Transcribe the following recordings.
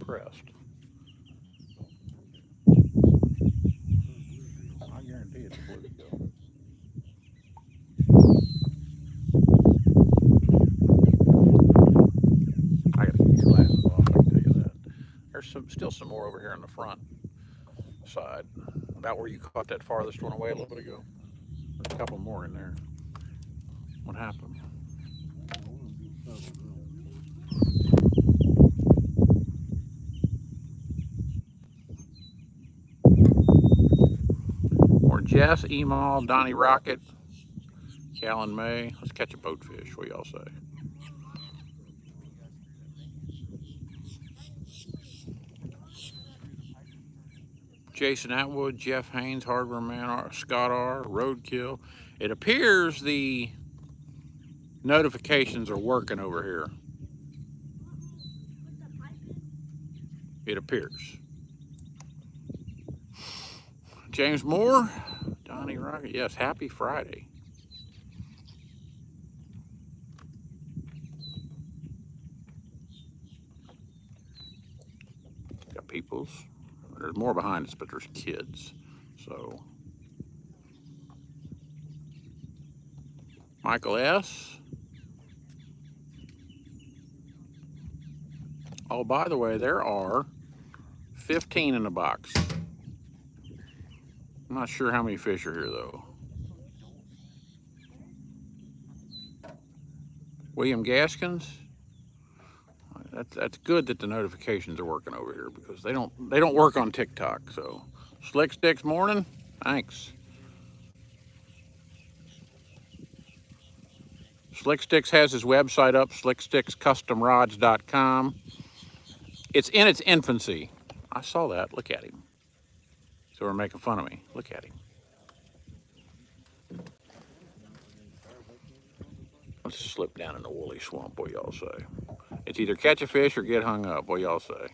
impressed. I guarantee it's a bluegill. I gotta get these glasses off, I can tell you that. There's still some more over here on the front side. About where you caught that farthest one away a little bit ago. There's a couple more in there. What happened? More Jess, Emal, Donnie Rocket, Cal and May. Let's catch a boatfish. What y'all say? Jason Atwood, Jeff Haynes, Hardware Man, Scott R, Roadkill. It appears the notifications are working over here. It appears. James Moore, Donnie Rocket. Yes, happy Friday. Got peoples. There's more behind us, but there's kids. So, Michael S. Oh, by the way, there are 15 in the box. I'm not sure how many fish are here, though. William Gaskins. That's good that the notifications are working over here because they don't work on TikTok. So, Slick Sticks morning. Thanks. Slick Sticks has his website up, slickstickscustomrods.com. It's in its infancy. I saw that. Look at him. So we're making fun of me. Look at him. Let's slip down in the woolly swamp. What y'all say? It's either catch a fish or get hung up. What y'all say? Look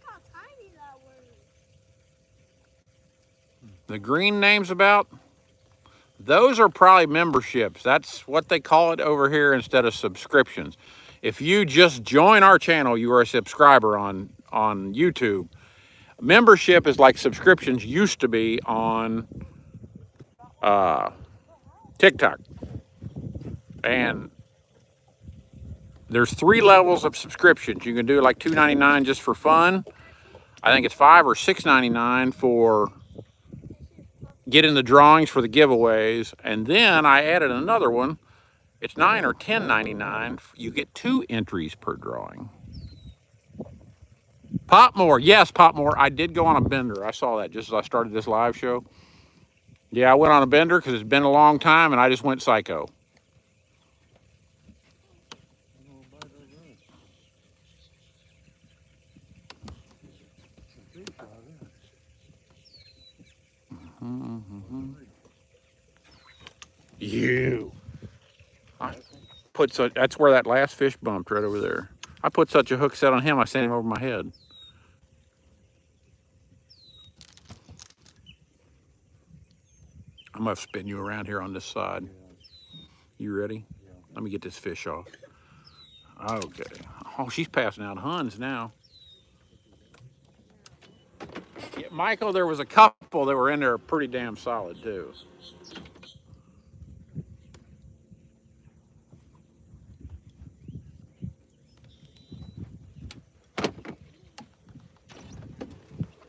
how tiny that was. The green names about? Those are probably memberships. That's what they call it over here instead of subscriptions. If you just join our channel, you are a subscriber on YouTube. Membership is like subscriptions used to be on TikTok. And there's 3 levels of subscriptions. You can do like $2.99 just for fun. I think it's $5 or $6.99 for getting the drawings for the giveaways. And then I added another one. It's $9 or $10.99. You get 2 entries per drawing. Popmore, yes, Popmore. I did go on a bender. I saw that just as I started this live show. Yeah, I went on a bender because it's been a long time and I just went psycho. You. That's where that last fish bumped right over there. I put such a hook set on him, I sent him over my head. I'm gonna spin you around here on this side. You ready? Let me get this fish off. Okay. Oh, she's passing out Huns now. Yeah, Michael, there was a couple that were in there pretty damn solid too.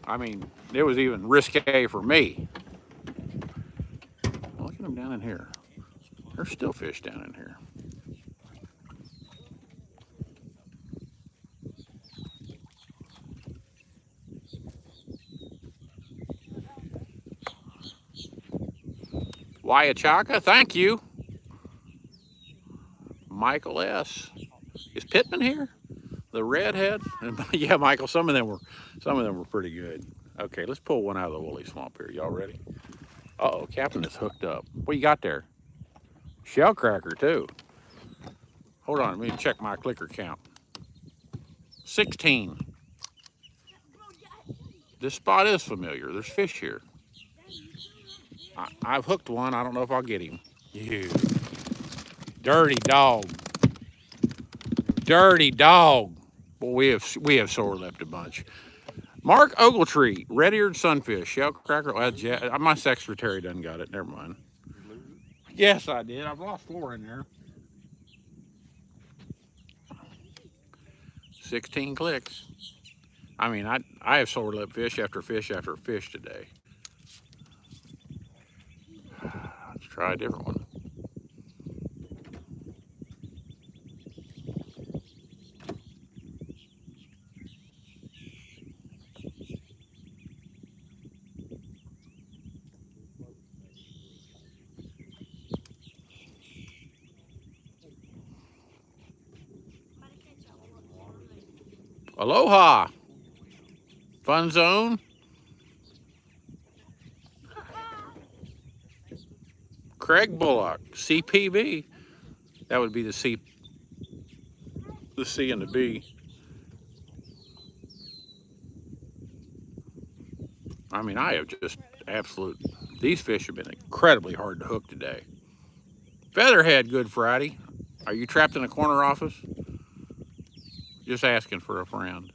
I mean, it was even risque for me. Look at them down in here. There's still fish down in here. Wyachaka, thank you. Michael S. Is Pittman here? The redhead? Yeah, Michael, some of them were pretty good. Okay, let's pull one out of the woolly swamp here. Y'all ready? Uh-oh, Captain is hooked up. What you got there? Shellcracker, too. Hold on, let me check my clicker count. 16. This spot is familiar. There's fish here. I've hooked one. I don't know if I'll get him. You dirty dog. dirty dog. Boy, we have sore lipped a bunch. Mark Ogletree, red-eared sunfish, shellcracker. My secretary done got it. Never mind. Yes, I did. I've lost 4 in there. 16 clicks. I mean, I have sore lip fish after fish after fish today. Let's try a different one. Aloha. Fun zone. Craig Bullock, CPB. That would be the C and the B. I mean, I have just these fish have been incredibly hard to hook today. Featherhead, Good Friday. Are you trapped in a corner office? Just asking for a friend.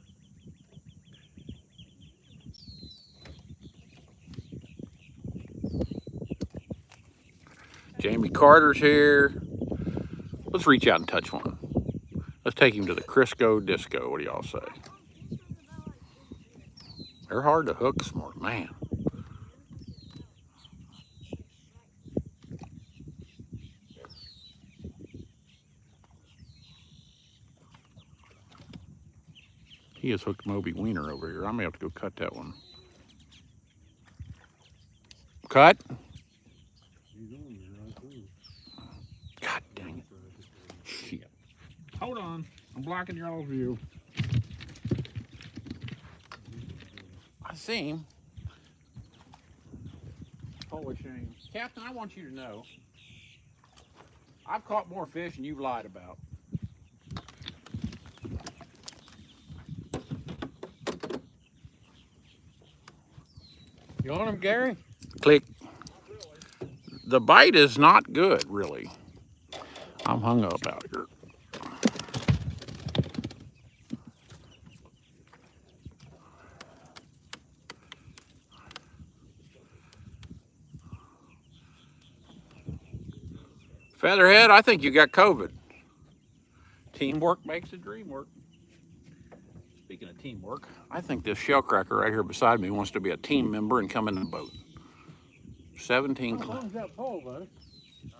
Jamie Carter's here. Let's reach out and touch one. Let's take him to the Crisco Disco. What do y'all say? They're hard to hook this morning, man. He has hooked Moby Wiener over here. I may have to go cut that one. Cut. God dang it. Shit. Hold on. I'm blocking your all view. I see him. Holy shame. Captain, I want you to know, I've caught more fish than you've lied about. You on him, Gary? Click. The bite is not good, really. I'm hung up out here. Featherhead, I think you got COVID. Teamwork makes the dream work. Speaking of teamwork, I think this shellcracker right here beside me wants to be a team member and come in the boat. 17 How long's that pole, buddy? 17.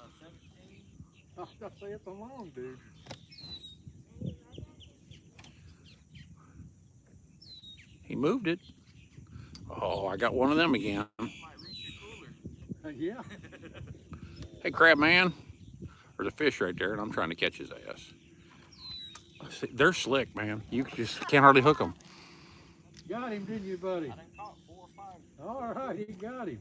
I was gonna say it's a long, dude. He moved it. Oh, I got one of them again. Might reach your cooler. Yeah. Hey, crab man. There's a fish right there, and I'm trying to catch his ass. See, they're slick, man. You just can't hardly hook them. Got him, didn't you, buddy? I done caught 4 or 5. All right, he got him.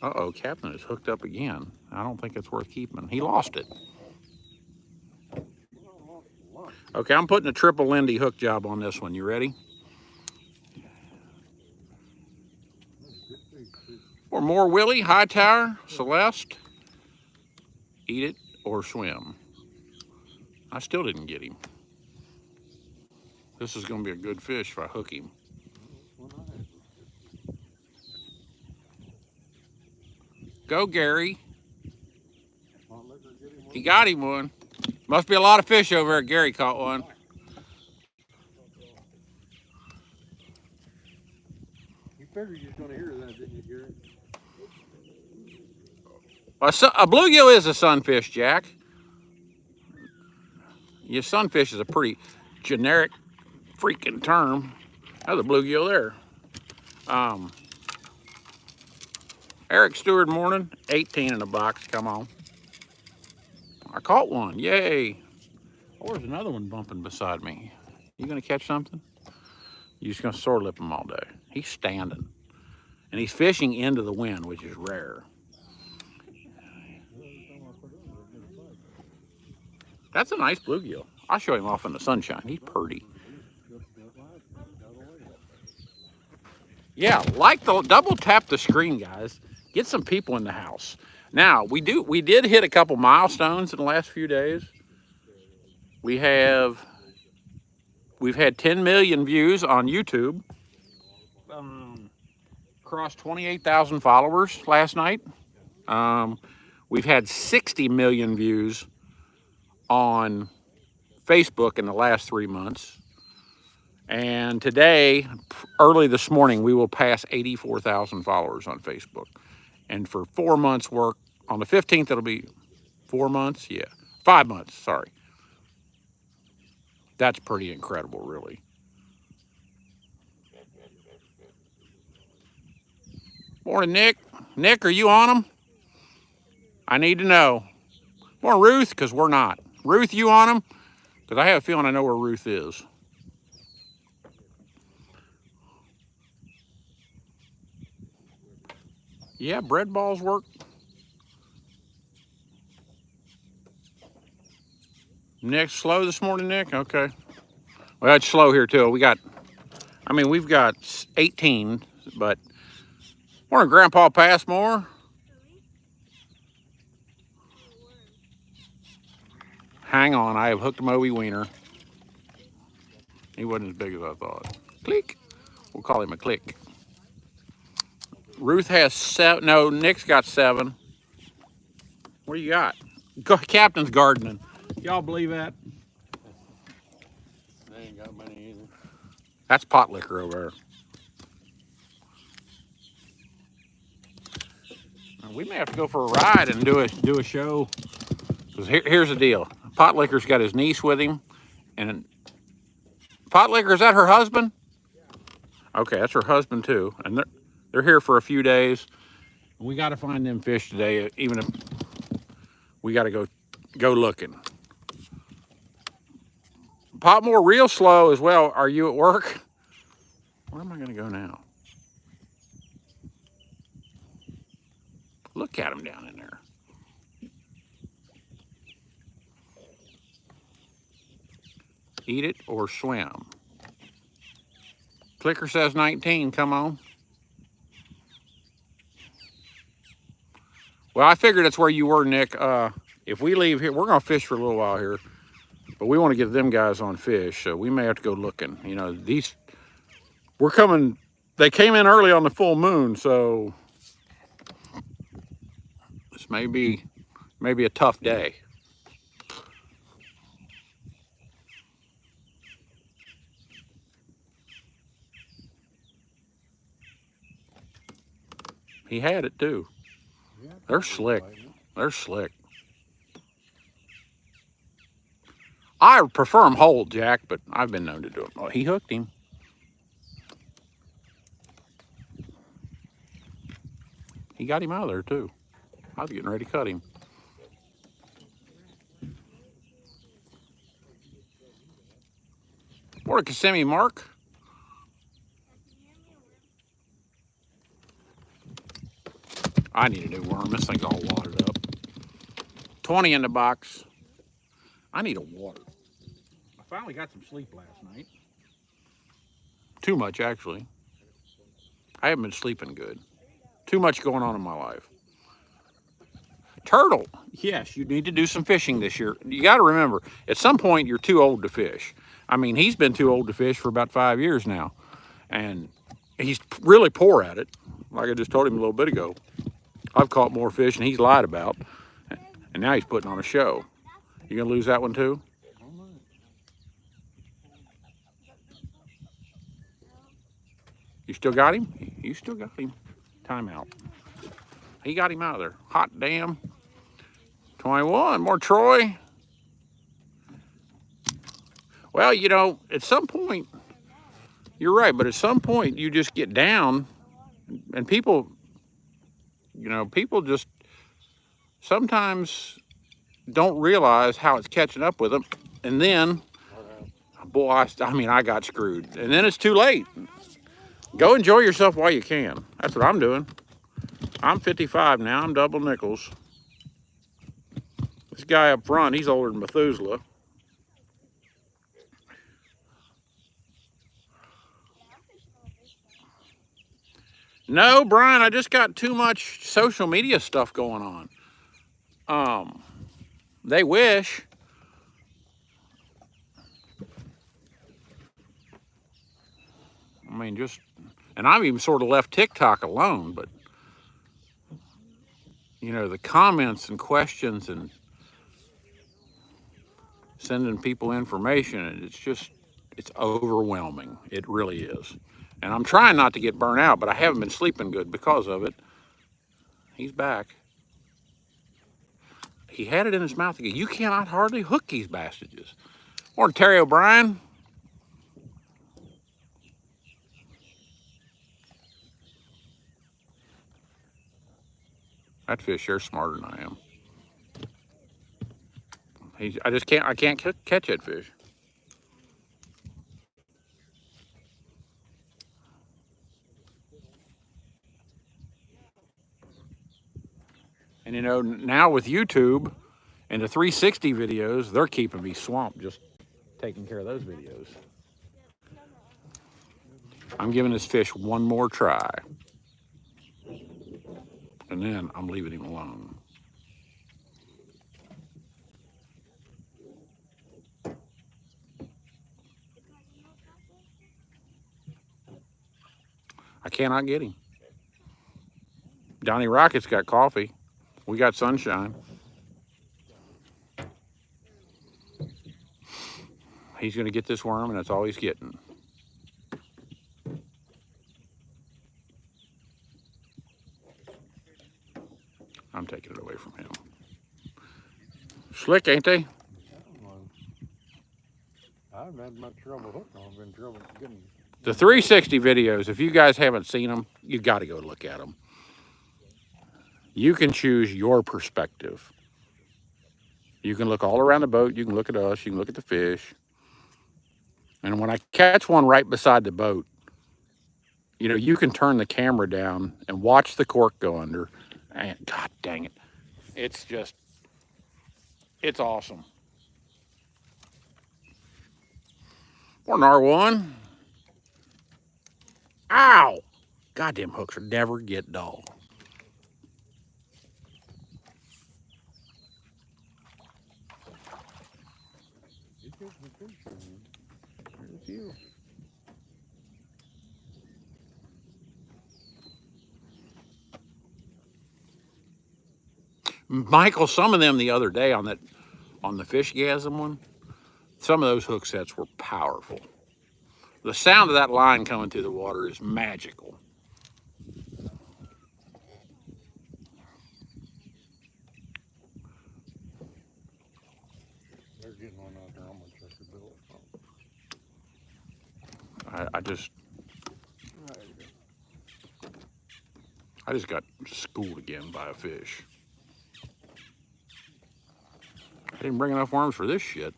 Uh-oh, Captain is hooked up again. I don't think it's worth keeping. He lost it. Okay, I'm putting a triple Lindy hook job on this one. You ready? Or more Willie, Hightower, Celeste. Eat it or swim. I still didn't get him. This is going to be a good fish if I hook him. Go, Gary. He got him one. Must be a lot of fish over there. Gary caught one. You figured you was gonna hear that, didn't you, Gary? A bluegill is a sunfish, Jack. Yeah, sunfish is a pretty generic freaking term. That's a bluegill there. Eric Stewart, morning. 18 in a box. Come on. I caught one. Yay. Oh, there's another one bumping beside me. You gonna catch something? You're just gonna sword lip him all day. He's standing. And he's fishing into the wind, which is rare. That's a nice bluegill. I'll show him off in the sunshine. He's pretty. Yeah, like the double tap the screen, guys. Get some people in the house. Now, we did hit a couple milestones in the last few days. We've had 10 million views on YouTube. Crossed 28,000 followers last night. We've had 60 million views on Facebook in the last 3 months. And today, early this morning, we will pass 84,000 followers on Facebook. And for 4 months work, on the 15th, it'll be 4 months? Yeah, 5 months, sorry. That's pretty incredible, really. Morning, Nick. Nick, are you on them? I need to know. Morning, Ruth, because we're not. Ruth, you on them? Because I have a feeling I know where Ruth is. Yeah, bread balls work. Nick, slow this morning, Nick? Okay. Well, it's slow here, too. We've got 18, but... Morning, Grandpa Passmore. Hang on, I have hooked Moby Wiener. He wasn't as big as I thought. Click. We'll call him a click. Ruth has 7. No, Nick's got 7. What do you got? Captain's gardening. Y'all believe that? They ain't got many either. That's pot liquor over there. We may have to go for a ride and do a show. Because here's the deal. Pot liquor's got his niece with him, and pot liquor, is that her husband? Okay, that's her husband too, and they're here for a few days. We got to find them fish today, even if we got to go looking. Potmore real slow as well. Are you at work? Where am I going to go now? Look at him down in there. Eat it or swim. Clicker says 19. Come on. Well, I figured that's where you were, Nick. If we leave here, we're going to fish for a little while here. But we want to get them guys on fish, so we may have to go looking. You know, we're coming, they came in early on the full moon, so this may be a tough day. He had it too. Yeah, They're slick. They're slick. I prefer them whole, Jack, but I've been known to do it. Oh, he hooked him. He got him out of there too. I was getting ready to cut him. Morning, Kissimmee, Mark. I need a new worm. This thing's all watered up. 20 in the box. I need a water. I finally got some sleep last night. Too much, actually. I haven't been sleeping good. Too much going on in my life. Turtle. Yes, you need to do some fishing this year. You got to remember, at some point, you're too old to fish. I mean, he's been too old to fish for about 5 years now. And he's really poor at it. Like I just told him a little bit ago. I've caught more fish than he's lied about. And now he's putting on a show. You gonna lose that one too? You still got him? You still got him. Timeout. He got him out of there. Hot damn. 21. More Troy. Well, you know, at some point, you're right, but at some point you just get down and people, you know, people just sometimes don't realize how it's catching up with them. And then, boy, I got screwed. And then it's too late. Go enjoy yourself while you can. That's what I'm doing. I'm 55 now. I'm double nickels. This guy up front, he's older than Methuselah. No, Brian, I just got too much social media stuff going on. They wish. I mean, just, and I've even sort of left TikTok alone, but, you know, the comments and questions and sending people information, and it's overwhelming. It really is. And I'm trying not to get burnt out, but I haven't been sleeping good because of it. He's back. He had it in his mouth again. You cannot hardly hook these bastards. Morning, Terry O'Brien. That fish there's smarter than I am. I can't catch that fish. And you know, now with YouTube and the 360 videos, they're keeping me swamped just taking care of those videos. I'm giving this fish one more try. And then I'm leaving him alone. I cannot get him. Donnie Rocket's got coffee. We got sunshine. He's going to get this worm, and that's all he's getting. I'm taking it away from him. Slick, ain't they? I haven't had much trouble hooking. I've been trouble getting. The 360 videos, if you guys haven't seen them, you got to go look at them. You can choose your perspective. You can look all around the boat. You can look at us. You can look at the fish. And when I catch one right beside the boat, you know, you can turn the camera down and watch the cork go under. And God dang it. It's just, it's awesome. Or R1. Ow! Goddamn hooks never get dull. There's a few. Michael, some of them the other day on the Fishgasm one, some of those hook sets were powerful. The sound of that line coming through the water is magical. They're getting one out there. I'm gonna check the bill. I just got schooled again by a fish. I didn't bring enough worms for this shit.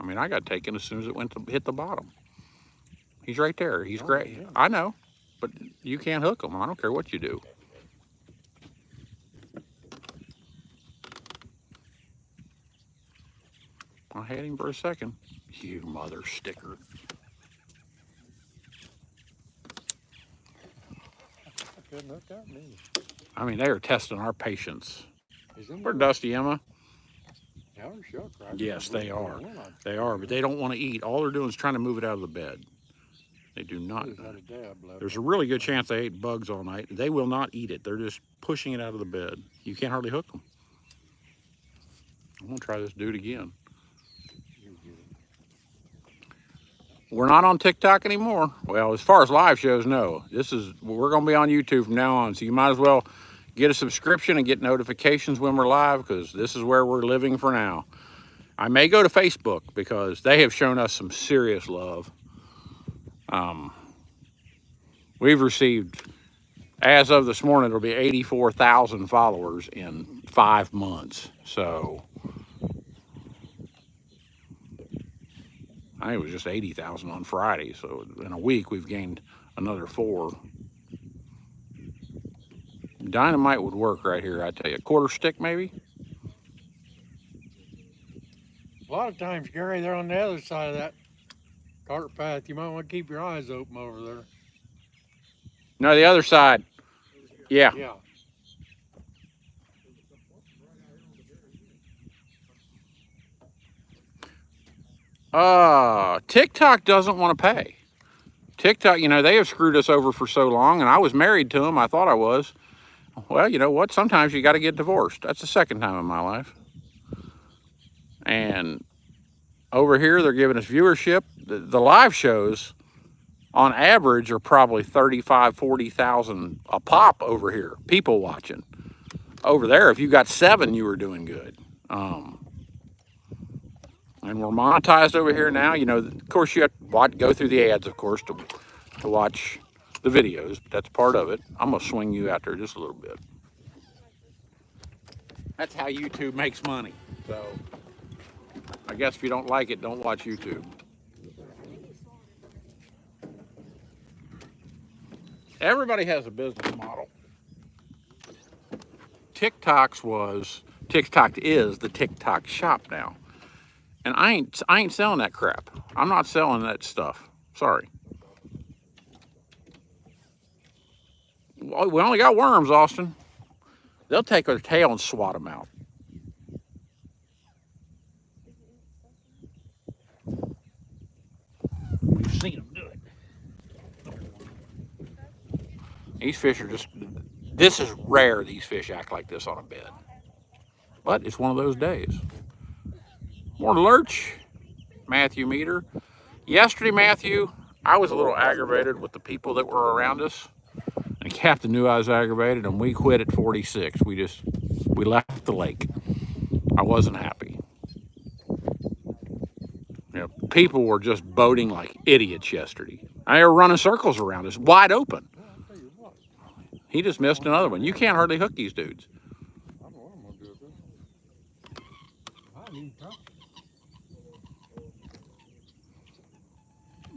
I mean, I got taken as soon as it went to hit the bottom. He's right there. He's great. Yeah. I know, but you can't hook him. I don't care what you do. I had him for a second. You mother sticker. Couldn't hook that me. I mean, they are testing our patience. Isn't We're it? Dusty, Emma. Yeah, they're Shellcracker. Yes, they are. They are, but they don't want to eat. All they're doing is trying to move it out of the bed. They do not. There's a really good chance they ate bugs all night. They will not eat it. They're just pushing it out of the bed. You can't hardly hook them. I'm gonna try this dude again. We're not on TikTok anymore. Well, as far as live shows, no. We're gonna be on YouTube from now on. So you might as well get a subscription and get notifications when we're live, because this is where we're living for now. I may go to Facebook because they have shown us some serious love. We've received, as of this morning, there'll be 84,000 followers in 5 months. So I think it was just 80,000 on Friday. So in a week, we've gained another 4. Dynamite would work right here, I tell you. A quarter stick, maybe? A lot of times, Gary, they're on the other side of that cart path. You might want to keep your eyes open over there. No, the other side. Yeah. Yeah. TikTok doesn't want to pay. TikTok, you know, they have screwed us over for so long, and I was married to them. I thought I was. Well, you know what? Sometimes you got to get divorced. That's the second time in my life. And over here, they're giving us viewership. The live shows, on average, are probably 35, 40,000 a pop over here. People watching. Over there, if you got 7, you were doing good. And we're monetized over here now. You know, of course, you have to go through the ads, of course, to watch the videos. But that's part of it. I'm going to swing you out there just a little bit. That's how YouTube makes money. So I guess if you don't like it, don't watch YouTube. Everybody has a business model. TikTok is the TikTok shop now. And I ain't selling that crap. I'm not selling that stuff. Sorry. Well, we only got worms, Austin. They'll take their tail and swat them out. We've seen them do it. These fish are just, this is rare these fish act like this on a bed. But it's one of those days. More lurch, Matthew Meter. Yesterday, Matthew, I was a little aggravated with the people that were around us. And Captain knew I was aggravated, and we quit at 46. We left the lake. I wasn't happy. You know, people were just boating like idiots yesterday. They were running circles around us, wide open. Well, I'll tell you what. He just missed another one. You can't hardly hook these dudes. I don't know what I'm going to do with this. I didn't even touch it.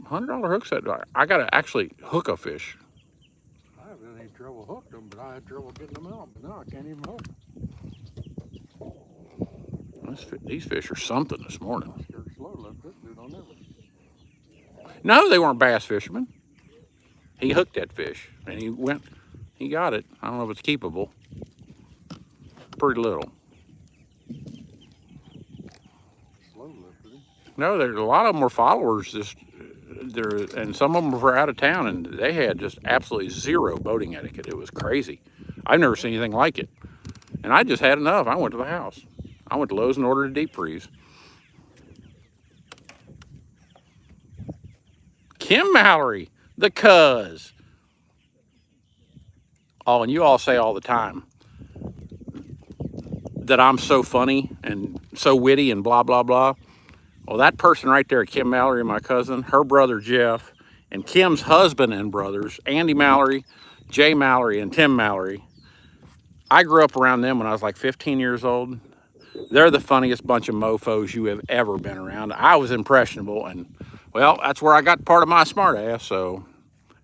$100 hook set. I got to actually hook a fish. I haven't had any trouble hooking them, but I had trouble getting them out. But now I can't even hook them. These fish are something this morning. I scared slow left this dude on everything. No, they weren't bass fishermen. He hooked that fish, and he got it. I don't know if it's keepable. Pretty little. Slow lifted him. No, there's a lot of them were followers. And some of them were out of town, and they had just absolutely zero boating etiquette. It was crazy. I've never seen anything like it. And I just had enough. I went to the house. I went to Lowe's and ordered a deep freeze. Kim Mallory, the cuz. Oh, and you all say all the time that I'm so funny and so witty and blah, blah, blah. Well, that person right there, Kim Mallory, my cousin, her brother Jeff, and Kim's husband and brothers, Andy Mallory, Jay Mallory, and Tim Mallory. I grew up around them when I was like 15 years old. They're the funniest bunch of mofos you have ever been around. I was impressionable, and, well, that's where I got part of my smart ass, so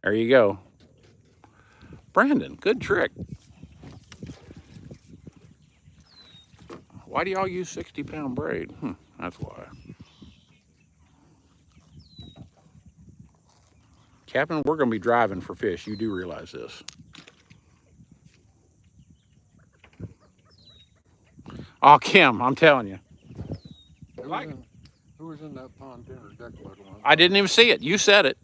there you go. Brandon, good trick. Why do y'all use 60-pound braid? That's why. Captain, we're going to be driving for fish. You do realize this. Oh, Kim, I'm telling you. Who was in that pontoon or deck boat? I didn't even see it. You said it.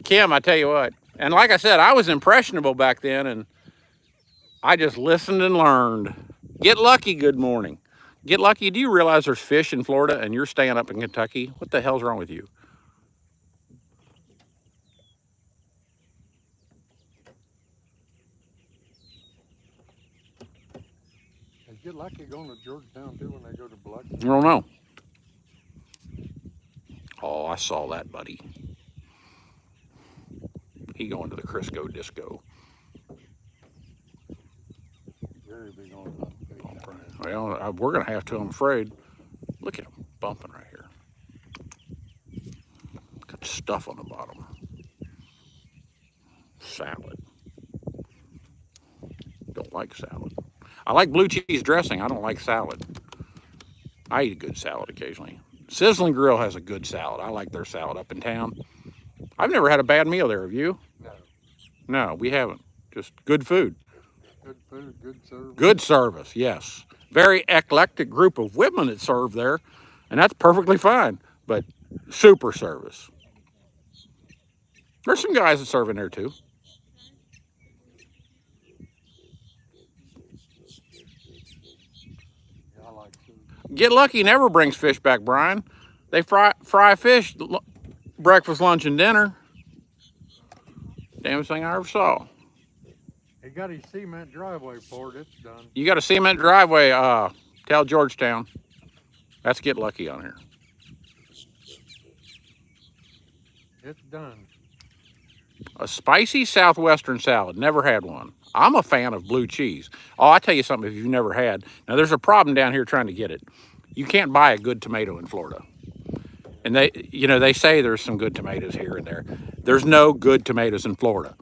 Kim, I tell you what. And like I said, I was impressionable back then, and I just listened and learned. Get lucky, good morning. Get lucky. Do you realize there's fish in Florida and you're staying up in Kentucky? What the hell's wrong with you? They get lucky going to Georgetown too when they go to Biloxi. I don't know. Oh, I saw that, buddy. He going to the Crisco Disco. Very big on that. Well, we're going to have to, I'm afraid. Look at him bumping right here. Got stuff on the bottom. Salad. Don't like salad. I like blue cheese dressing. I don't like salad. I eat a good salad occasionally. Sizzling Grill has a good salad. I like their salad up in town. I've never had a bad meal there, have you? No. No, we haven't. Just good food. Good food, good service. Good service, yes. Very eclectic group of women that serve there, and that's perfectly fine, but super service. There's some guys that serve in there too. Yeah, I like food. Get Lucky never brings fish back, Brian. They fry fish breakfast, lunch, and dinner. Damnest thing I ever saw. He got his cement driveway poured. It's done. You got a cement driveway, tell Georgetown. That's Get Lucky on here. It's done. A spicy southwestern salad. Never had one. I'm a fan of blue cheese. Oh, I tell you something if you've never had. Now, there's a problem down here trying to get it. You can't buy a good tomato in Florida. And they say there's some good tomatoes here and there. There's no good tomatoes in Florida.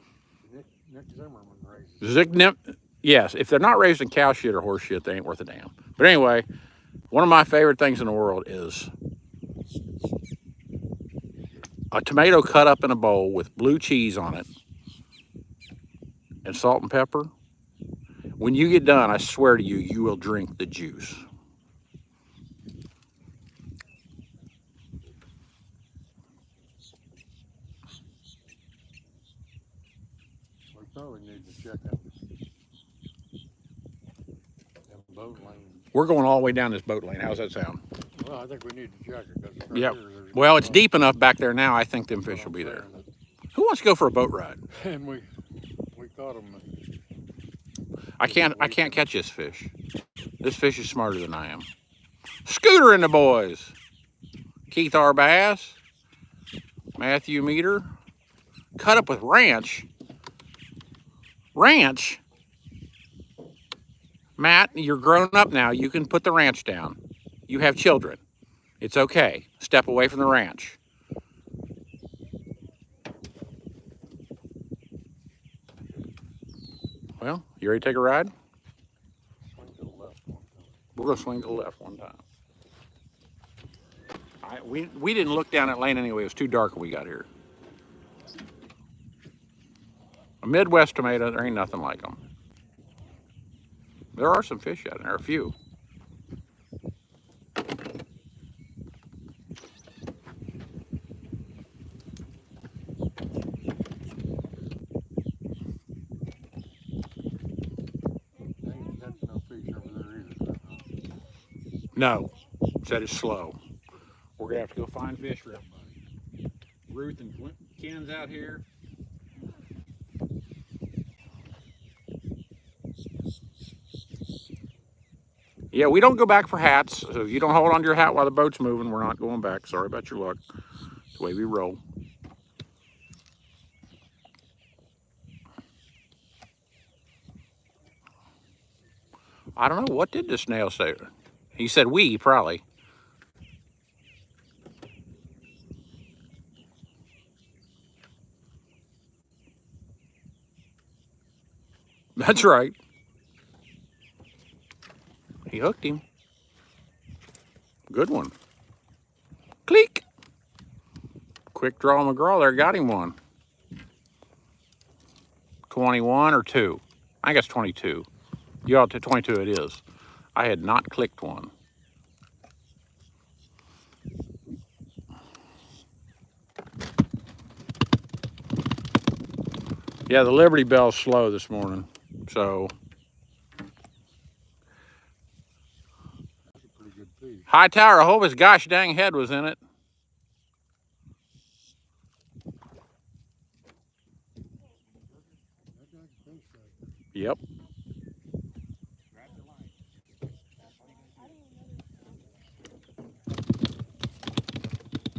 Nick Zimmerman raised it. Yes, if they're not raised in cow shit or horse shit, they ain't worth a damn. But anyway, one of my favorite things in the world is a tomato cut up in a bowl with blue cheese on it and salt and pepper. When you get done, I swear to you, you will drink the juice. We probably need to check out them boat lanes. We're going all the way down this boat lane. How's that sound? Well, I think we need to check it. 'Cause right Yep. here, there's Well, it's boat. deep enough back there now. I think them fish will be there. Who wants to go for a boat ride? And we caught them. I can't catch this fish. This fish is smarter than I am. Scooter and the boys. Keith R. Bass. Matthew Meter. Cut up with ranch. Ranch? Matt, you're grown up now. You can put the ranch down. You have children. It's okay. Step away from the ranch. Well, you ready to take a ride? Swing to the left one time. We're going to swing to the left one time. We didn't look down that lane anyway. It was too dark when we got here. A Midwest tomato, there ain't nothing like them. There are some fish out there, a few. They ain't catching no fish over there either. No, said it's slow. We're gonna have to go find fish for everybody. Ruth and Ken's out here. Yeah, we don't go back for hats. So if you don't hold on to your hat while the boat's moving, we're not going back. Sorry about your luck. It's the way we roll. I don't know. What did the snail say? He said we, probably. That's right. He hooked him. Good one. Cleek. Quick draw McGraw there. Got him one. 21 or 2. I guess 22. You ought to 22 it is. I had not clicked one. Yeah, the Liberty Bell's slow this morning. So, That's a pretty good fish. high tower, I hope his gosh dang head was in it. That guy's a fish right Yep. there.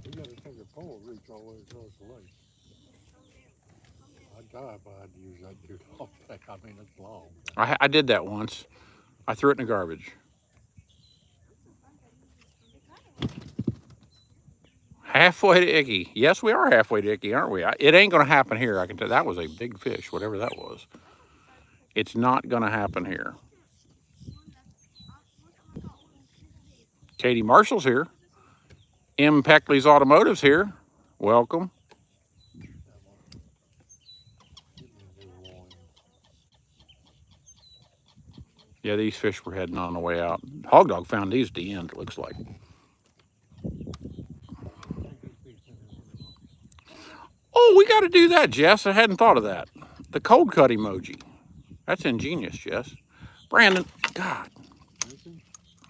You gotta take a pole, reach all the way across the lake. I'd die if I had to use that dude all day. I mean, it's long. I did that once. I threw it in the garbage. Halfway to Icky. Yes, we are halfway to Icky, aren't we? It ain't going to happen here. I can tell. That was a big fish, whatever that was. It's not going to happen here. Katie Marshall's here. M. Peckley's Automotive's here. Welcome. Yeah, these fish were heading on the way out. Hog Dog found these at the end, it looks like. Oh, we got to do that, Jess. I hadn't thought of that. The cold cut emoji. That's ingenious, Jess. Brandon, God.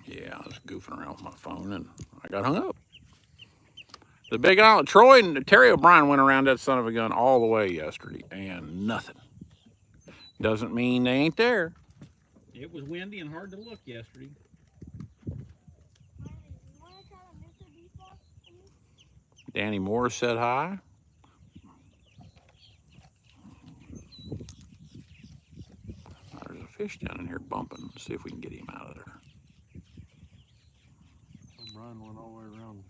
Yeah, I was goofing around with my phone and I got hung up. The Big Island, Troy and Terry O'Brien went around that son of a gun all the way yesterday and nothing. Doesn't mean they ain't there. It was windy and hard to look yesterday. Danny Moore said hi. There's a fish down in here bumping. Let's see if we can get him out of there. Brian went all the way around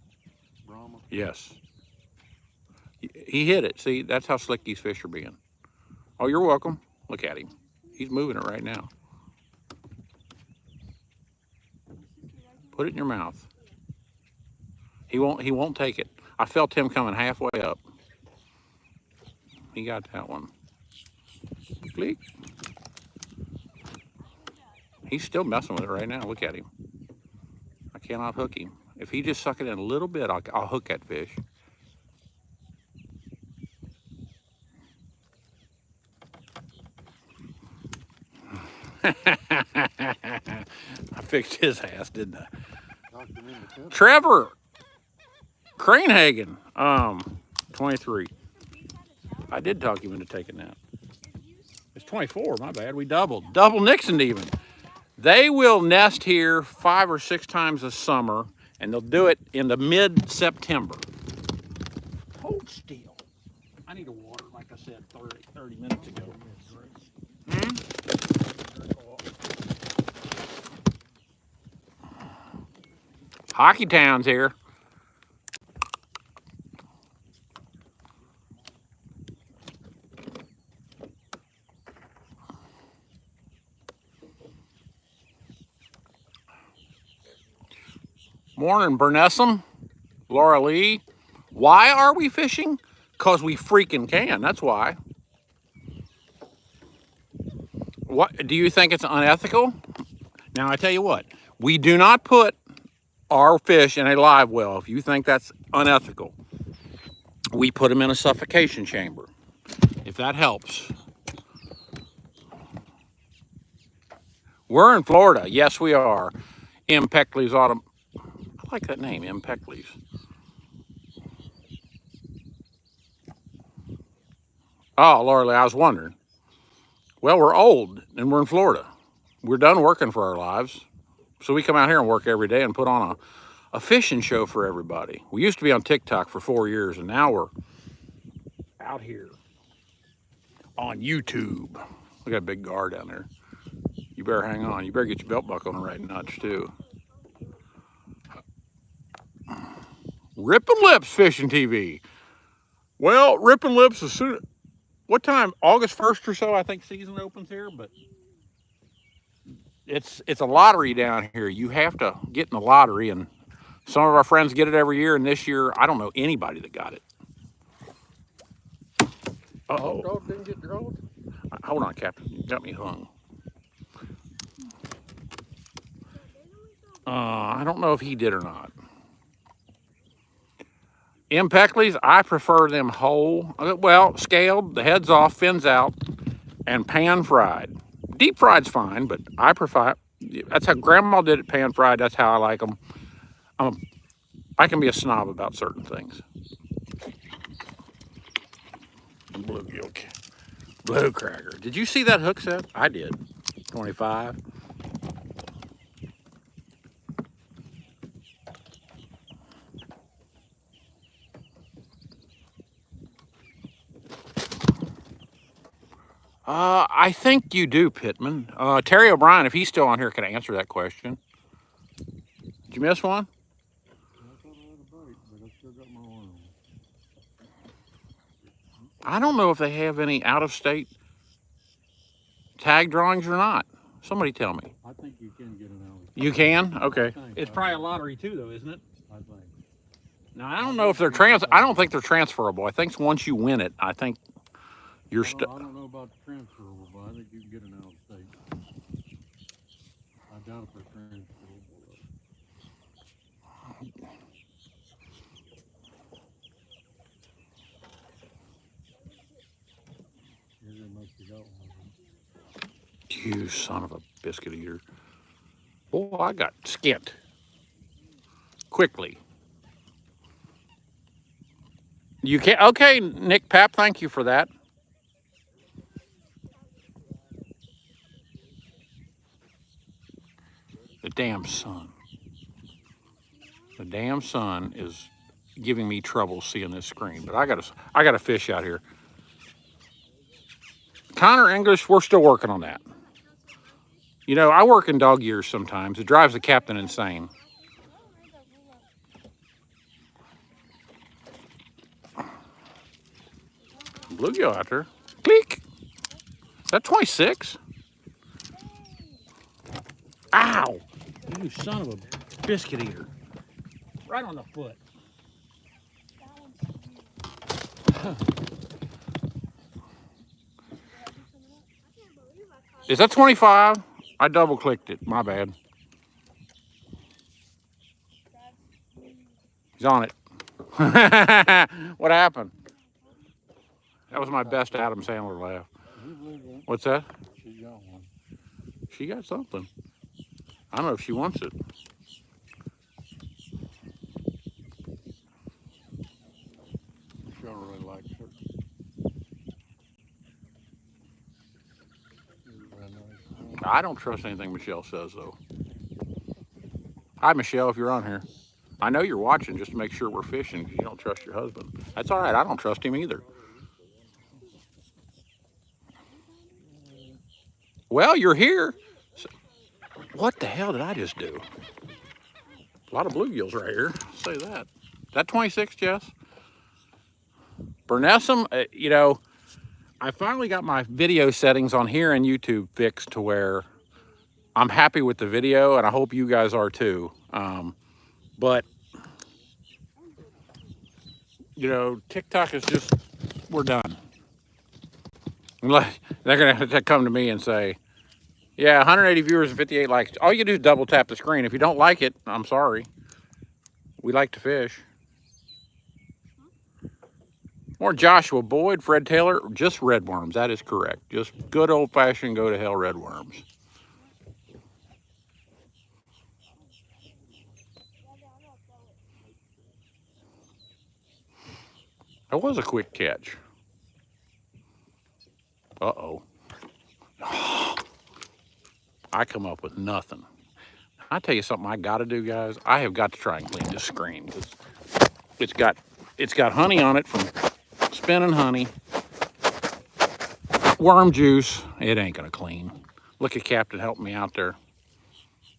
Brahma. Yes. He hit it. See, that's how slick these fish are being. Oh, you're welcome. Look at him. He's moving it right now. Put it in your mouth. He won't take it. I felt him coming halfway up. He got that one. Click. He's still messing with it right now. Look at him. I cannot hook him. If he just suck it in a little bit, I'll hook that fish. I fixed his ass, didn't I? Trevor Cranehagen, 23. I did talk him into taking that. It's 24, my bad. We doubled Nixon even. They will nest here 5 or 6 times a summer, and they'll do it in the mid-September. Hold still. I need a water, like I said 30 minutes ago. Hockey Town's here. Morning, Bernessum, Laura Lee. Why are we fishing? Because we freaking can, that's why. What, do you think it's unethical? Now, I tell you what, we do not put our fish in a live well. If you think that's unethical, we put them in a suffocation chamber, if that helps. We're in Florida. Yes, we are. M. Peckley's Autumn. I like that name, M. Peckley's. Oh, Laura Lee, I was wondering. Well, we're old and we're in Florida. We're done working for our lives. So we come out here and work every day and put on a fishing show for everybody. We used to be on TikTok for 4 years, and now we're out here on YouTube. We got a big gar down there. You better hang on. You better get your belt buckle on the right notch, too. Rippin' Lips Fishing TV. Well, Rippin' Lips as soon. What time? August 1st or so, I think season opens here, but it's a lottery down here. You have to get in the lottery, and some of our friends get it every year, and this year, I don't know anybody that got it. Uh-oh. Dog didn't get drawn? Hold on, Captain. You got me hung. I don't know if he did or not. M. Peckley's, I prefer them whole, well, scaled, the head's off, fins out, and pan fried. Deep fried's fine, but I prefer, that's how Grandma did it, pan fried. That's how I like them. I can be a snob about certain things. Bluegill, blue cracker. Did you see that hook set? I did. 25. I think you do, Pittman. Terry O'Brien, if he's still on here, can answer that question. Did you miss one? I thought I had a bite, but I still got my arm. I don't know if they have any out-of-state tag drawings or not. Somebody tell me. I think you can get an out of You can? Okay. Thanks, It's I probably a think. lottery too, though, isn't it? I think. Now, I don't know if they're I don't think they're transferable. I think once you win it, I think you're I don't know about the transferable, but I think you can get an out of state. I doubt if they're transferable. Here they must have got one. You son of a biscuit eater. Oh, I got skint. Quickly. You can't. Okay, Nick Pap, thank you for that. The damn sun. The damn sun is giving me trouble seeing this screen, but I got a fish out here. Connor English, we're still working on that. You know, I work in dog years sometimes. It drives the captain insane. Bluegill out there. Click. Is that 26? Ow! You son of a biscuit eater. Right on the foot. Is that 25? I double clicked it. My bad. He's on it. What happened? That was my best Adam Sandler laugh. What's that? She got one. She got something. I don't know if she wants it. Michelle really likes her. I don't trust anything Michelle says, though. Hi, Michelle, if you're on here. I know you're watching just to make sure we're fishing because you don't trust your husband. That's all right. I don't trust him either. Well, you're here. So, what the hell did I just do? A lot of bluegills right here. I'll say that. Is that 26, Jess? Burnessum, you know, I finally got my video settings on here and YouTube fixed to where I'm happy with the video, and I hope you guys are too. But, you know, TikTok is just, we're done. They're going to have to come to me and say, yeah, 180 viewers and 58 likes. All you do is double tap the screen. If you don't like it, I'm sorry. We like to fish. More Joshua Boyd, Fred Taylor, just redworms. That is correct. Just good old-fashioned go-to-hell redworms. That was a quick catch. Uh-oh. I come up with nothing. I tell you something I got to do, guys. I have got to try and clean this screen because it's got honey on it from spinning honey. Worm juice. It ain't gonna clean. Look at Captain helping me out there.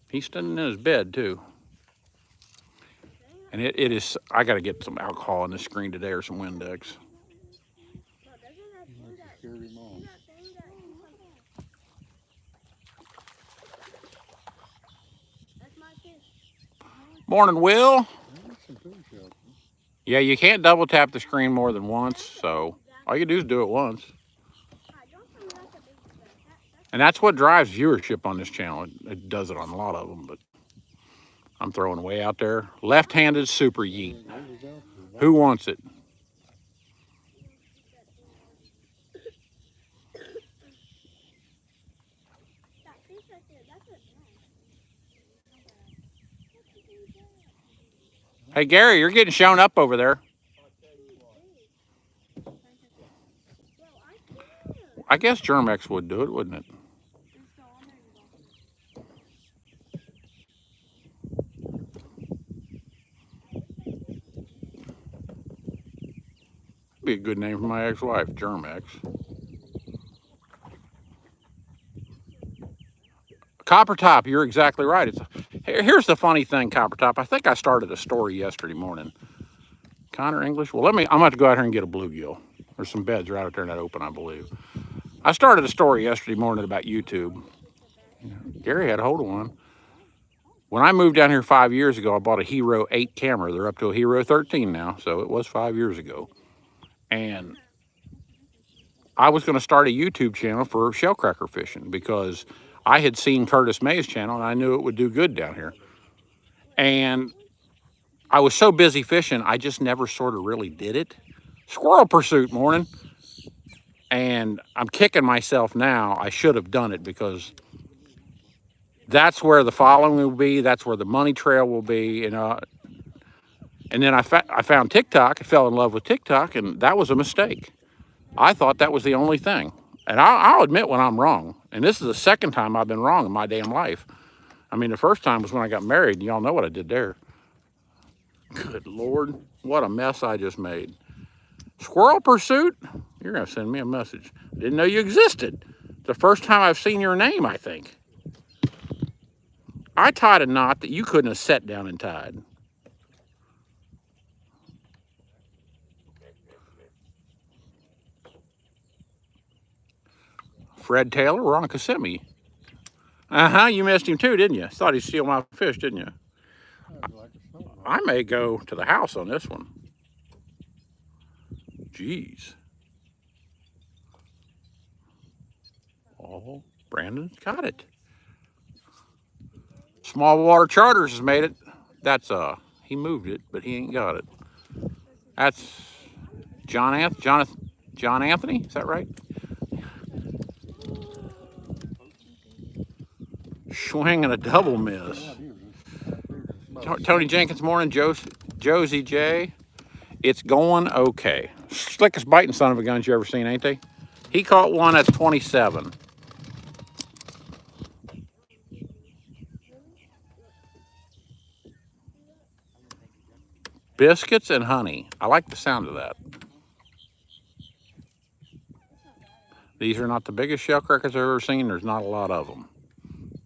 He's standing in his bed too. And it is. I got to get some alcohol in this screen today or some Windex. Scared him off. Morning, Will. There's some fish out there. Yeah, you can't double tap the screen more than once, so all you do is do it once. And that's what drives viewership on this channel. It does it on a lot of them, but I'm throwing way out there. Left-handed super yeet. Who wants it? Hey, Gary, you're getting shown up over there. I guess Germex would do it, wouldn't it? Be a good name for my ex-wife, Germex. Copper Top, you're exactly right. Here's the funny thing, Copper Top. I think I started a story yesterday morning. Connor English. Well, I'm about to go out here and get a bluegill. There's some beds right out there in that open, I believe. I started a story yesterday morning about YouTube. Gary had a hold of one. When I moved down here 5 years ago, I bought a Hero 8 camera. They're up to a Hero 13 now, so it was 5 years ago. And I was going to start a YouTube channel for shellcracker fishing because I had seen Curtis May's channel and I knew it would do good down here. And I was so busy fishing, I just never sort of really did it. Squirrel pursuit morning. And I'm kicking myself now. I should have done it because that's where the following will be. That's where the money trail will be. And then I found TikTok. I fell in love with TikTok, and that was a mistake. I thought that was the only thing. And I'll admit when I'm wrong. And this is the second time I've been wrong in my damn life. I mean, the first time was when I got married, and y'all know what I did there. Good Lord, what a mess I just made. Squirrel pursuit? You're going to send me a message. Didn't know you existed. The first time I've seen your name, I think. I tied a knot that you couldn't have set down and tied. Fred Taylor, we're on Kissimmee. You missed him too, didn't you? Thought he'd steal my fish, didn't you? I may go to the house on this one. Jeez. Oh, Brandon's got it. Small Water Charters has made it. That's he moved it, but he ain't got it. That's John Anthony, is that right? Swing and a double miss. Tony Jenkins morning, Josie J. It's going okay. Slickest biting son of a guns you ever seen, ain't they? He caught one at 27. Biscuits and honey. I like the sound of that. These are not the biggest shellcrackers I've ever seen. There's not a lot of them.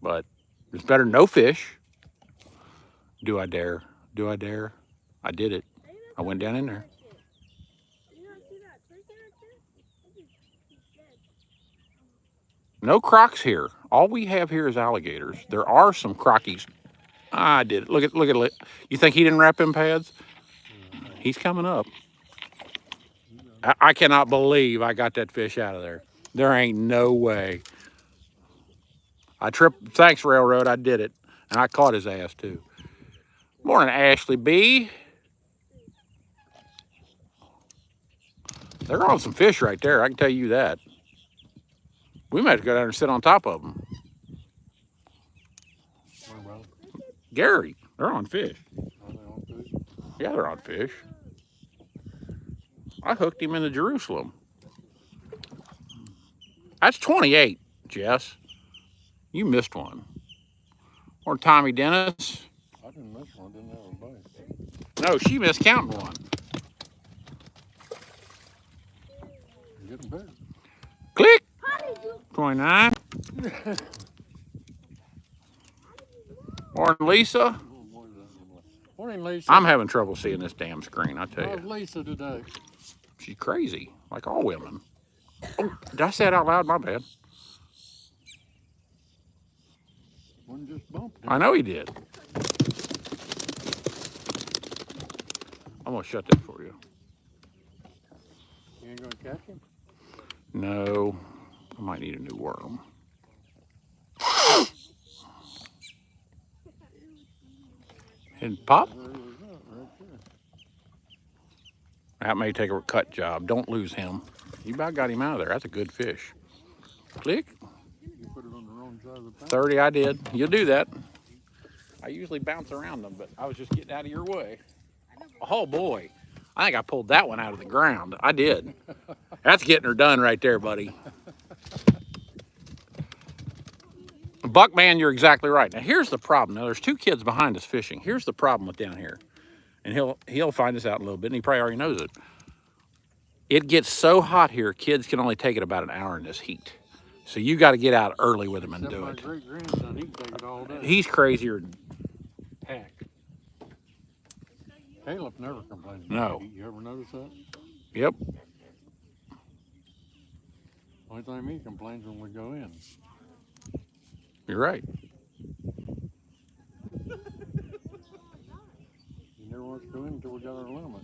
But it's better than no fish. Do I dare? Do I dare? I did it. I went down in there. No crocs here. All we have here is alligators. There are some crockies. I did it. Look at it. You think he didn't wrap them pads? He's coming up. I cannot believe I got that fish out of there. There ain't no way. I tripped. Thanks, Railroad. I did it. And I caught his ass, too. Morning, Ashley B. They're on some fish right there. I can tell you that. We might have to go down and sit on top of them. Gary, they're on fish. Yeah, they're on fish. I hooked him into Jerusalem. That's 28, Jess. You missed one. Or Tommy Dennis. I didn't miss one. I didn't have a bite. No, she missed counting one. Getting better. Click. 29. Morning, Lisa. Morning, Lisa. I'm having trouble seeing this damn screen, I tell How's you. Lisa today? She's crazy, like all women. Oh, did I say it out loud? My bad. One just bumped it. I know he did. I'm gonna shut that for you. You ain't gonna catch him? No, I might need a new worm. And pop. There he was right there. That may take a cut job. Don't lose him. You about got him out of there. That's a good fish. Click. You put it on the wrong side of the pack. 30, I did. You'll do that. I usually bounce around them, but I was just getting out of your way. Oh boy. I think I pulled that one out of the ground. I did. That's getting her done right there, buddy. Buckman, you're exactly right. Now here's the problem. Now there's two kids behind us fishing. Here's the problem with down here. And he'll find us out in a little bit, and he probably already knows it. It gets so hot here, kids can only take it about an hour in this heat. So you got to get out early with them and do My it. great grandson, he can take it all day. He's crazier than heck. Caleb never complains. No. You ever notice that? Yep. Only time he complains when we go in. You're right. in until we got our limit.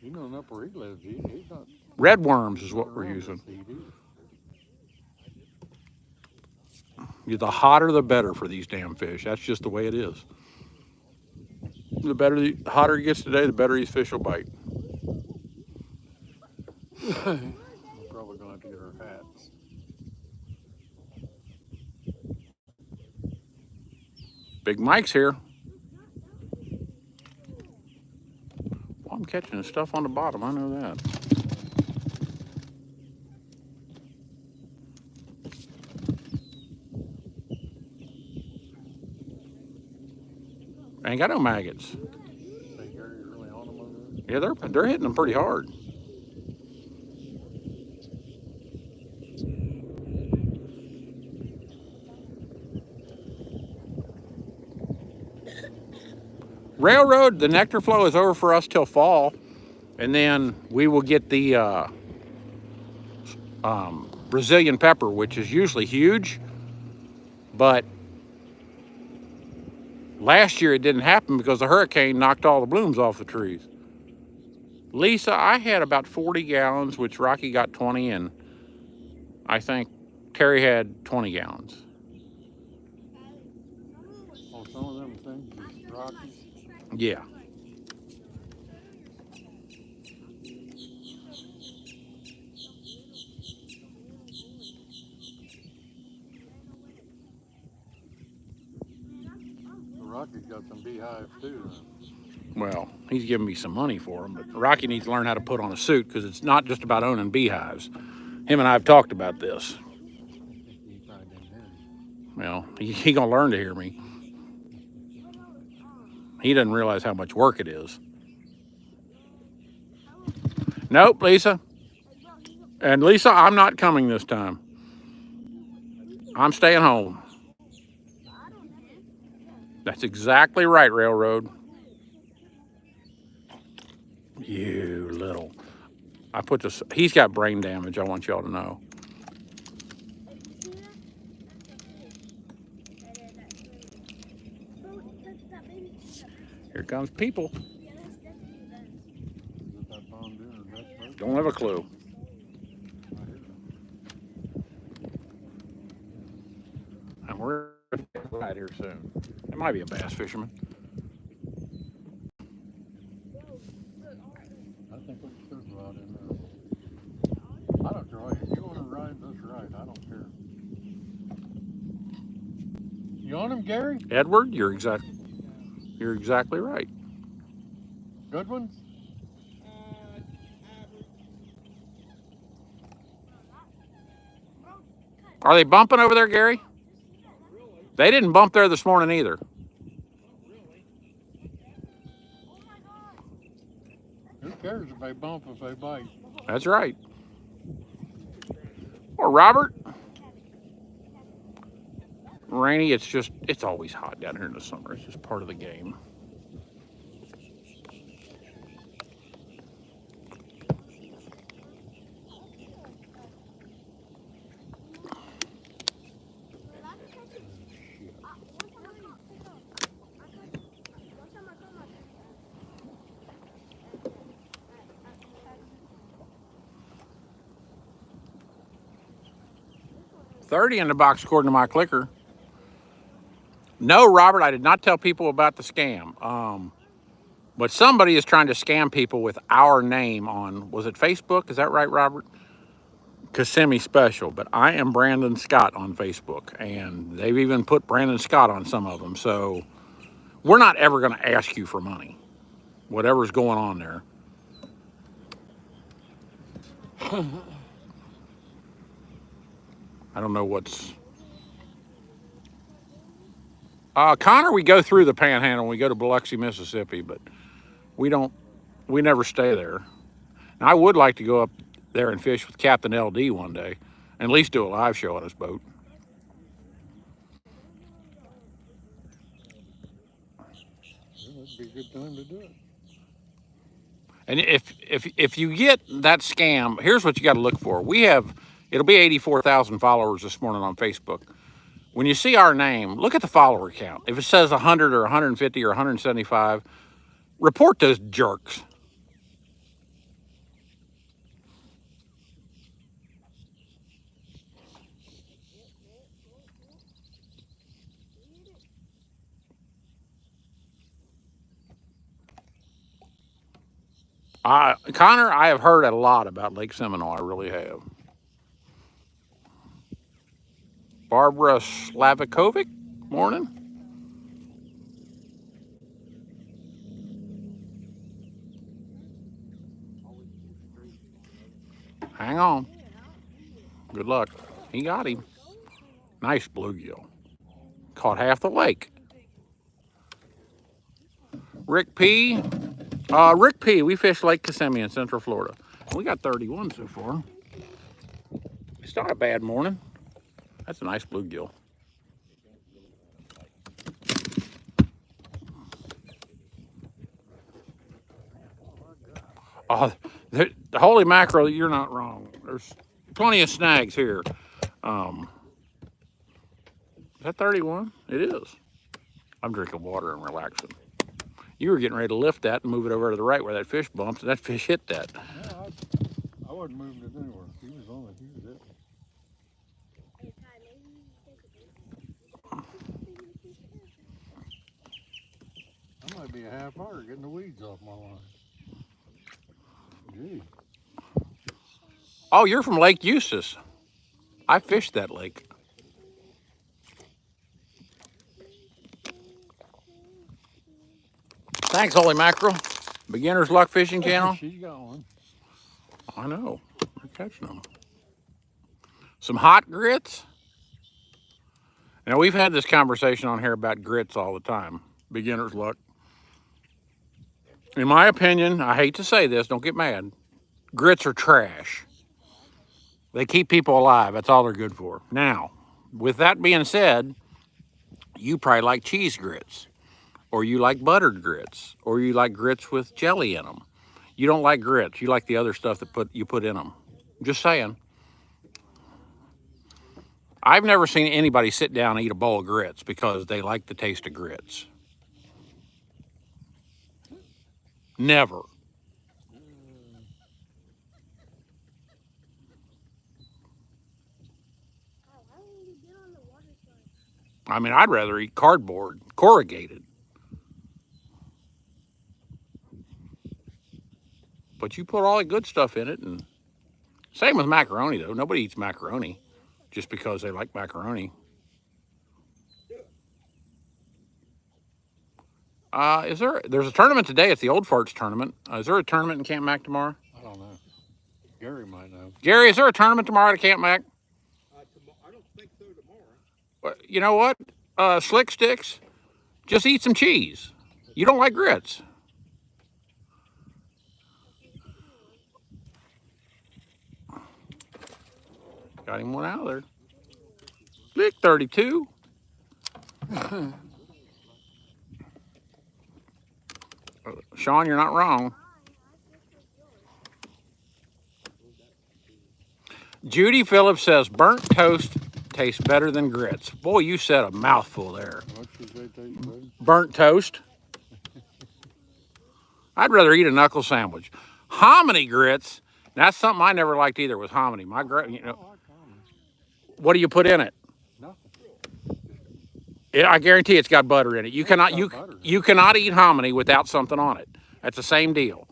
You know, up where he lives, he's not. Red worms is what we're around using. this heat either. The hotter the better for these damn fish. That's just the way it is. The hotter it gets today, the better these fish will bite. We're probably gonna have to get our hats. Big Mike's here. Well, I'm catching the stuff on the bottom. I know that. Ain't got no maggots. They Gary's really on them over there. Yeah, they're hitting them pretty hard. Railroad, the nectar flow is over for us till fall, and then we will get the Brazilian pepper, which is usually huge, but last year it didn't happen because the hurricane knocked all the blooms off the trees. Lisa, I had about 40 gallons, which Rocky got 20, and I think Terry had 20 gallons. Oh, some of them things is rocky. Yeah. The Rocky's got some beehives too. Well, he's giving me some money for them, but Rocky needs to learn how to put on a suit because it's not just about owning beehives. Him and I have talked about this. He probably didn't hear me. Well, he gonna learn to hear me. He doesn't realize how much work it is. Nope, Lisa. And Lisa, I'm not coming this time. I'm staying home. That's exactly right, Railroad. You little. I put this, he's got brain damage, I want y'all to know. Here comes people. Is it that pond there or that place? Don't have a clue. And we're right here soon. It might be a bass fisherman. I think we should go out in there. I don't care what, if you want to ride this ride, I don't care. You on him, Gary? Edward, you're exactly right. Good ones? Are they bumping over there, Gary? They didn't bump there this morning either. Who cares if they bump if they bite? That's right. Or Robert. Rainy, it's always hot down here in the summer. It's just part of the game. $30 in the box according to my clicker. No, Robert, I did not tell people about the scam. But somebody is trying to scam people with our name on, was it Facebook? Is that right, Robert? Kissimmee Special. But I am Brandon Scott on Facebook, and they've even put Brandon Scott on some of them. So we're not ever going to ask you for money, whatever's going on there. I don't know what's... Connor, we go through the Panhandle. We go to Biloxi, Mississippi, but we never stay there. And I would like to go up there and fish with Captain LD one day, and at least do a live show on his boat. Yeah, that'd be a good time to do it. And if you get that scam, here's what you got to look for. It'll be 84,000 followers this morning on Facebook. when you see our name, look at the follower count. If it says 100 or 150 or 175, report those jerks. Connor, I have heard a lot about Lake Seminole. I really have. Barbara Slavikovic, morning. Hang on. Good luck. He got him. Nice bluegill. Caught half the lake. Rick P. Rick P. We fished Lake Kissimmee in Central Florida. We got 31 so far. It's not a bad morning. That's a nice bluegill. Oh, the holy mackerel, you're not wrong. There's plenty of snags here. Is that 31? It is. I'm drinking water and relaxing. You were getting ready to lift that and move it over to the right where that fish bumps, and that fish hit that. No, I wasn't moving it anywhere. He was on it. He was it. I might be a half hour getting the weeds off my line. Gee. Oh, you're from Lake Eustis. I fished that lake. Thanks, Holy Mackerel. Beginner's Luck Fishing Channel. She's got one. I know. We're catching them. Some hot grits. Now, we've had this conversation on here about grits all the time. Beginner's luck. In my opinion, I hate to say this, don't get mad. Grits are trash. They keep people alive. That's all they're good for. Now, with that being said, you probably like cheese grits, or you like buttered grits, or you like grits with jelly in them. You don't like grits. You like the other stuff that you put in them. Just saying. I've never seen anybody sit down and eat a bowl of grits because they like the taste of grits. Never. I mean, I'd rather eat cardboard, corrugated. But you put all the good stuff in it, and same with macaroni, though. Nobody eats macaroni just because they like macaroni. There's a tournament today. It's the Old Farts tournament. Is there a tournament in Camp Mac tomorrow? I don't know. Gary might know. Gary, is there a tournament tomorrow at Camp Mac? I don't think so tomorrow. You know what? Slick Sticks, just eat some cheese. You don't like grits. Got him one out of there. Lick 32. Sean, you're not wrong. Judy Phillips says burnt toast tastes better than grits. Boy, you said a mouthful there. What should they taste better? Burnt toast. I'd rather eat a knuckle sandwich. Hominy grits. That's something I never liked either. Was hominy. What do you put in it? Nothing. I guarantee it's got butter in it. You cannot eat hominy without something on it. That's the same deal.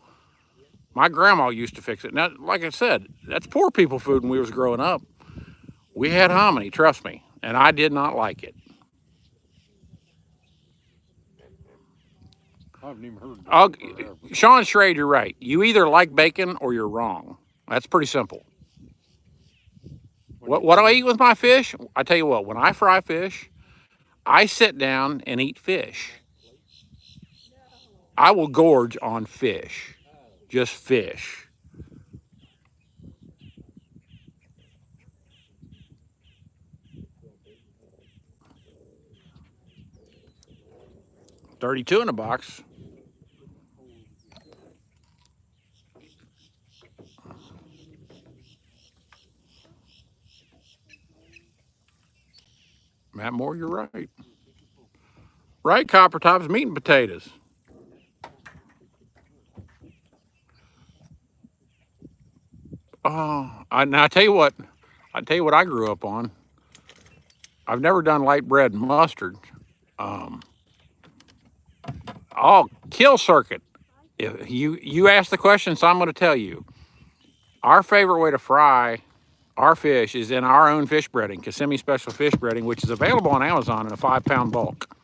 My grandma used to fix it. Now, like I said, that's poor people food when we was growing up. We had hominy, trust me, and I did not like it. I haven't even heard of it. Sean Schrade, you're right. You either like bacon or you're wrong. That's pretty simple. What do I eat with my fish? I tell you what, when I fry fish, I sit down and eat fish. I will gorge on fish. Just fish. $32 in the box. Matt Moore, you're right. Right, Copper Tops, meat and potatoes. Oh, now I tell you what I grew up on. I've never done light bread and mustard. Um, Kill circuit. If you asked the question, so I'm going to tell you. Our favorite way to fry our fish is in our own fish breading, Kissimmee Special fish breading, which is available on Amazon in a 5-pound bulk.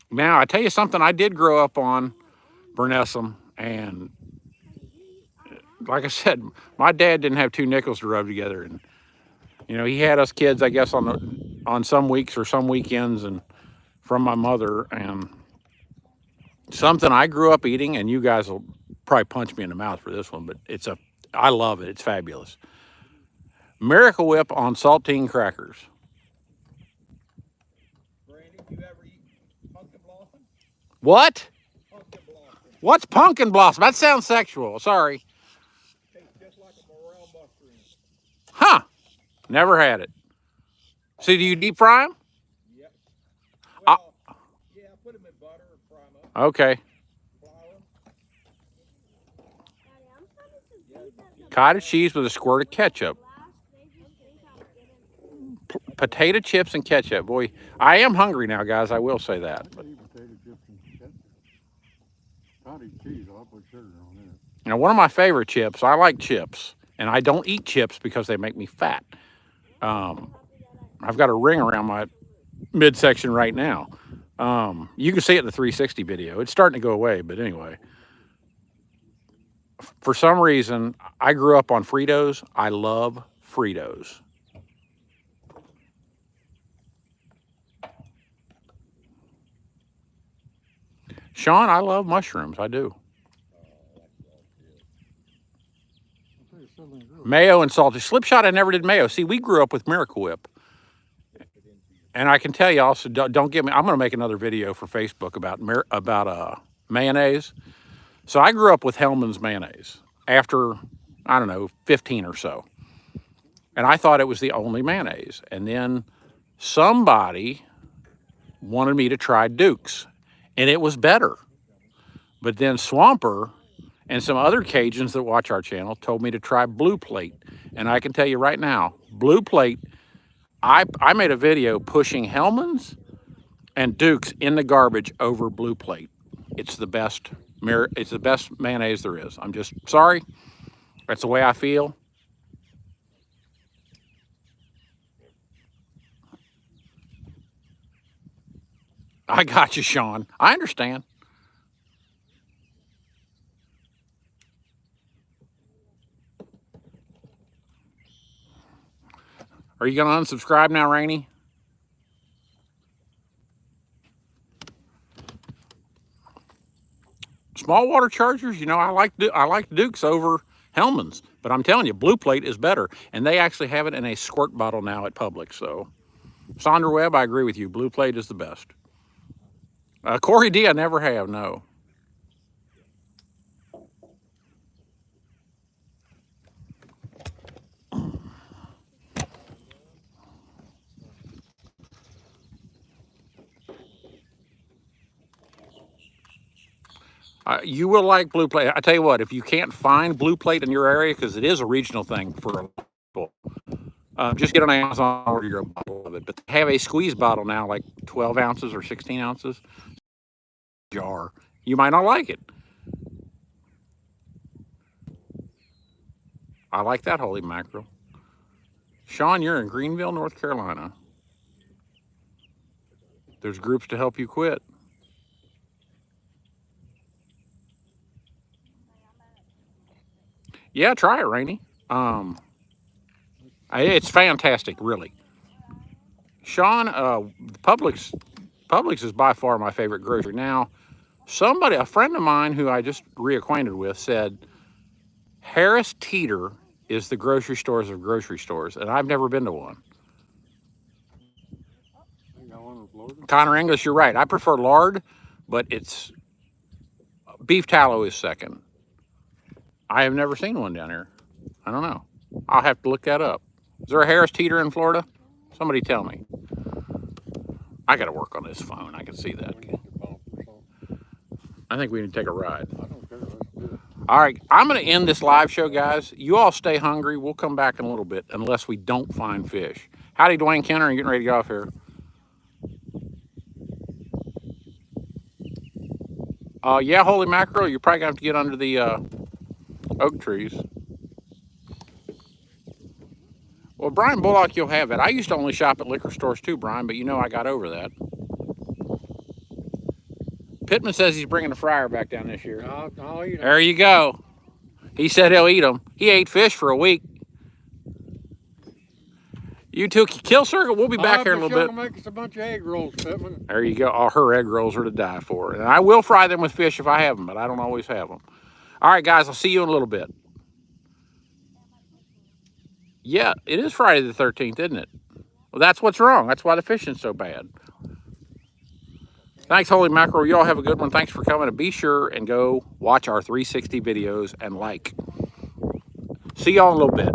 Now, I tell you something I did grow up on, Bernessum, and like I said, my dad didn't have 2 nickels to rub together, and you know, he had us kids, I guess, on some weeks or some weekends, and from my mother, and something I grew up eating, and you guys will probably punch me in the mouth for this one, but I love it. It's fabulous. Miracle Whip on saltine crackers. Randy, you ever eat pumpkin blossom? What? Pumpkin blossom. What's pumpkin blossom? That sounds sexual. Sorry. Tastes just like a morel mushroom. Huh. Never had it. So do you deep fry them? Yep. Uh, Well, yeah, put them in butter and fry them up. Okay. Flour 'em. Daddy, I'm starting to think that the Cottage cheese with a squirt of ketchup. last they just think I'm getting Potato chips and ketchup. Boy, I am hungry now, guys. I will say that. Potato chips and ketchup. Cottage cheese, I'll put sugar on it. Now, one of my favorite chips, I like chips, and I don't eat chips because they make me fat. I've got a ring around my midsection right now. You can see it in the 360 video. It's starting to go away, but anyway. For some reason, I grew up on Fritos. I love Fritos. Sean, I love mushrooms. I do. Mayo and salty. Slipshot, I never did mayo. See, we grew up with Miracle Whip. And I can tell you also, don't get me, I'm going to make another video for Facebook about mayonnaise. So I grew up with Hellman's mayonnaise after, I don't know, 15 or so. And I thought it was the only mayonnaise. And then somebody wanted me to try Duke's, and it was better. But then Swamper and some other Cajuns that watch our channel told me to try Blue Plate. And I can tell you right now, Blue Plate, I made a video pushing Hellman's and Duke's in the garbage over Blue Plate. It's the best mayonnaise there is. I'm just sorry. That's the way I feel. I got you, Sean. I understand. Are you going to unsubscribe now, Rainey? Small water chargers, you know, I like Duke's over Hellman's, but I'm telling you, Blue Plate is better, and they actually have it in a squirt bottle now at Publix. So, Sandra Webb, I agree with you. Blue Plate is the best. Corey D, I never have. No. You will like Blue Plate. I tell you what, if you can't find Blue Plate in your area, because it is a regional thing for people, just get on Amazon and order your bottle of it. But they have a squeeze bottle now, like 12 ounces or 16 ounces jar. You might not like it. I like that holy mackerel. Sean, you're in Greenville, North Carolina. There's groups to help you quit. Yeah, try it, Rainey. It's fantastic, really. Sean, Publix is by far my favorite grocery. Now, a friend of mine who I just reacquainted with said Harris Teeter is the grocery stores of grocery stores, and I've never been to one. Connor English, you're right. I prefer lard, but it's beef tallow is second. I have never seen one down here. I don't know. I'll have to look that up. Is there a Harris Teeter in Florida Somebody tell me. I got to work on this phone. I can see that. We need to bump or something. I think we need to take a ride. I don't care. Let's do it. All right, I'm going to end this live show, guys. You all stay hungry. We'll come back in a little bit unless we don't find fish. Howdy, Dwayne Kenner. I'm getting ready to get off here. Yeah, holy mackerel. You're probably going to have to get under the oak trees. Well, Brian Bullock, you'll have it. I used to only shop at liquor stores too, Brian, but you know I got over that. Pittman says he's bringing the fryer back down this year. I'll eat 'em. There you go. He said he'll eat them. He ate fish for a week. You two kill circle. We'll be back here in a little bit. Make us a bunch of egg rolls, Pittman. There you go. All her egg rolls are to die for. And I will fry them with fish if I have them, but I don't always have them. All right, guys, I'll see you in a little bit. Yeah, it is Friday the 13th, isn't it? Well, that's what's wrong. That's why the fishing's so bad. Thanks, holy mackerel. You all have a good one. Thanks for coming. And be sure and go watch our 360 videos and like. See y'all in a little bit.